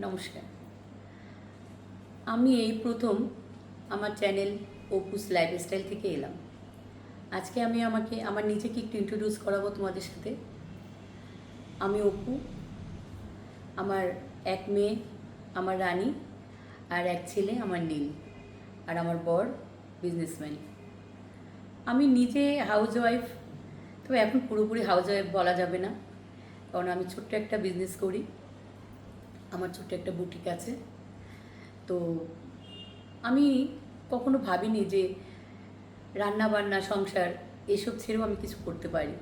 নমস্কার। আমি এই প্রথম আমার চ্যানেল অপুস লাইফস্টাইল থেকে এলাম। আজকে আমি আমার নিজেকে একটু ইন্ট্রোডিউস করাবো তোমাদের সাথে। আমি অপু, আমার এক মেয়ে আমার রানী, আর এক ছেলে আমার নীল, আর আমার বর বিজনেসম্যান। আমি নিজে হাউসওয়াইফ, তবে এখন পুরোপুরি হাউসওয়াইফ বলা যাবে না, কারণ আমি ছোট্ট একটা বিজনেস করি। আমার ছোট্ট একটা বুটিক আছে। তো আমি কখনো ভাবিনি যে রান্না বান্না সংসার এসব ছেড়েও আমি কিছু করতে পারি।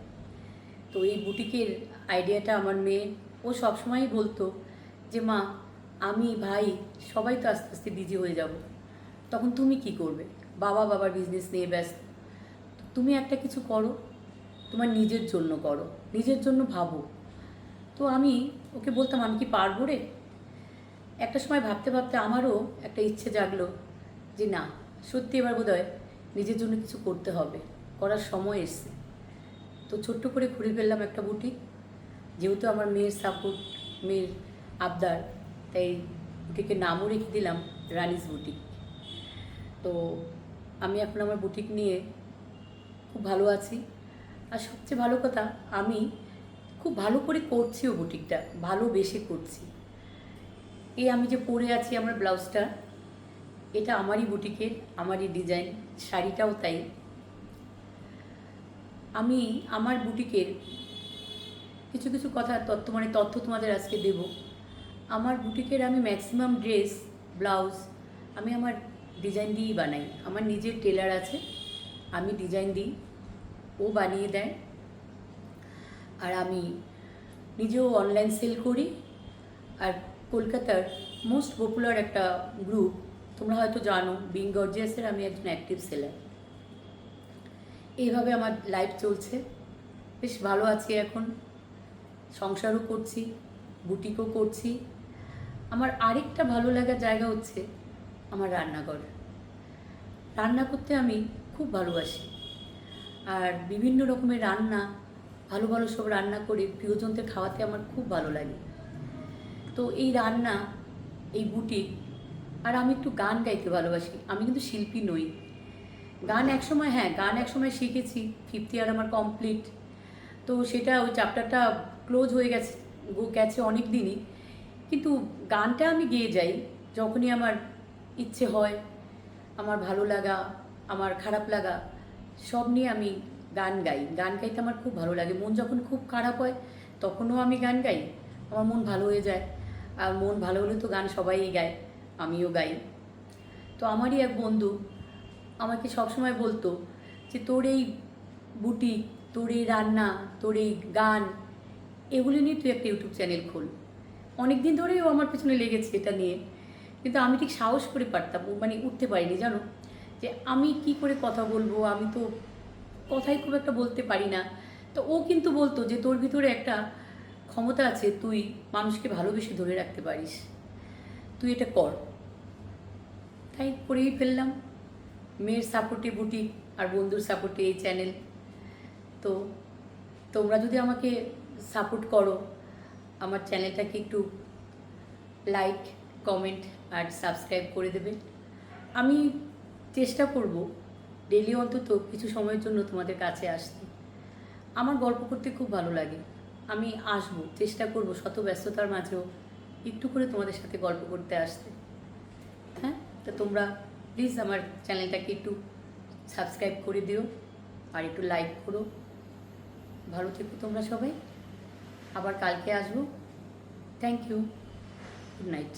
তো এই বুটিকের আইডিয়াটা আমার মেয়ে, ও সবসময়ই বলতো যে মা, আমি ভাই সবাই তো আস্তে আস্তে বিজি হয়ে যাব, তখন তুমি কি করবে? বাবার বিজনেস নিয়ে ব্যস্ত, তুমি একটা কিছু করো, তোমার নিজের জন্য করো, নিজের জন্য ভাবো। তো আমি ওকে বলতাম আমি কি পারবো রে? একটা সময় ভাবতে ভাবতে আমারও একটা ইচ্ছে জাগলো যে না, সত্যি এবার বোধহয় নিজের জন্য কিছু করতে হবে, করার সময় এসছে। তো ছোট্ট করে খুলে ফেললাম একটা বুটিক। যেহেতু আমার মেয়ের সাপোর্ট, মেয়ের আবদার, তাই বুটিকের নামও রেখে দিলাম রানিস বুটিক। তো আমি এখন আমার বুটিক নিয়ে খুব ভালো আছি। আর সবচেয়ে ভালো কথা, আমি খুব ভালো করে করছিও বুটিকটা, ভালোবেসে করছি। এই আমি যে পরে আছি আমার ব্লাউজটা, এটা আমারই বুটিকের, আমারই ডিজাইন, শাড়িটাও তাই। আমি আমার বুটিকের কিছু কিছু কথা তথ্য তোমাদের আজকে দেব। আমার বুটিকের আমি ম্যাক্সিমাম ড্রেস, ব্লাউজ আমি আমার ডিজাইন দিয়েই বানাই। আমার নিজের টেলার আছে, আমি ডিজাইন দিই, ও বানিয়ে দেয়। আর আমি নিজেও অনলাইন সেল করি। আর কলকাতার মোস্ট পপুলার একটা গ্রুপ, তোমরা হয়তো জানো, বিং গর্জিয়াসের আমি একজন অ্যাক্টিভ সেলার। এইভাবে আমার লাইফ চলছে, বেশ ভালো আছি এখন। সংসারও করছি, বুটিকও করছি। আমার আরেকটা ভালো লাগার জায়গা হচ্ছে আমার রান্নাঘর। রান্না করতে আমি খুব ভালোবাসি। আর বিভিন্ন রকমের রান্না, ভালো ভালো সব রান্না করে প্রিয়জনদের খাওয়াতে আমার খুব ভালো লাগে। তো এই রান্না, এই বুটিক, আর আমি একটু গান গাইতে ভালোবাসি। আমি কিন্তু শিল্পী নই। গান একসময় শিখেছি, 5th ইয়ার আমার কমপ্লিট। তো সেটা ওই চ্যাপ্টারটা ক্লোজ হয়ে গেছে অনেক দিনই। কিন্তু গানটা আমি গেয়ে যাই যখনই আমার ইচ্ছে হয়। আমার ভালো লাগা, আমার খারাপ লাগা সব নিয়ে আমি গান গাই। গান গাইতে আমার খুব ভালো লাগে। মন যখন খুব খারাপ হয় তখনও আমি গান গাই, আমার মন ভালো হয়ে যায়। আর মন ভালো হলে তো গান সবাই গায়, আমিও গাই। তো আমারই এক বন্ধু আমাকে সবসময় বলতো যে তোর এই বুটিক, তোর এই রান্না, তোর এই গান, এগুলি নিয়ে তুই একটা ইউটিউব চ্যানেল খোল। অনেক দিন ধরেই ও আমার পেছনে লেগেছে এটা নিয়ে, কিন্তু আমি ঠিক সাহস করে উঠতে পারিনি, জানো, যে আমি কি করে কথা বলবো। আমি তো কথাই খুব একটা বলতে পারি না। তো ও কিন্তু বলতো যে তোর ভিতরে একটা ক্ষমতা আছে, তুই মানুষকে ভালোবেসে ধরে রাখতে পারিস, তুই এটা কর। তাই করেই ফেললাম। মেয়ের সাপোর্টে বুটিক, আর বন্ধুর সাপোর্টে এই চ্যানেল। তো তোমরা যদি আমাকে সাপোর্ট করো, আমার চ্যানেলটাকে একটু লাইক, কমেন্ট আর সাবস্ক্রাইব করে দেবে। আমি চেষ্টা করব ডেলি অন্তত কিছু সময়ের জন্য তোমাদের কাছে আসতে। আমার গল্প করতে খুব ভালো লাগে। আমি আসবো, চেষ্টা করব শত ব্যস্ততার মাঝেও একটু করে তোমাদের সাথে গল্প করতে আসতে। হ্যাঁ, তো তোমরা প্লিজ আমার চ্যানেলটাকে একটু সাবস্ক্রাইব করে দিও আর একটু লাইক করো। ভালো থেকো তোমরা সবাই। আবার কালকে আসবো। Thank you. Good night.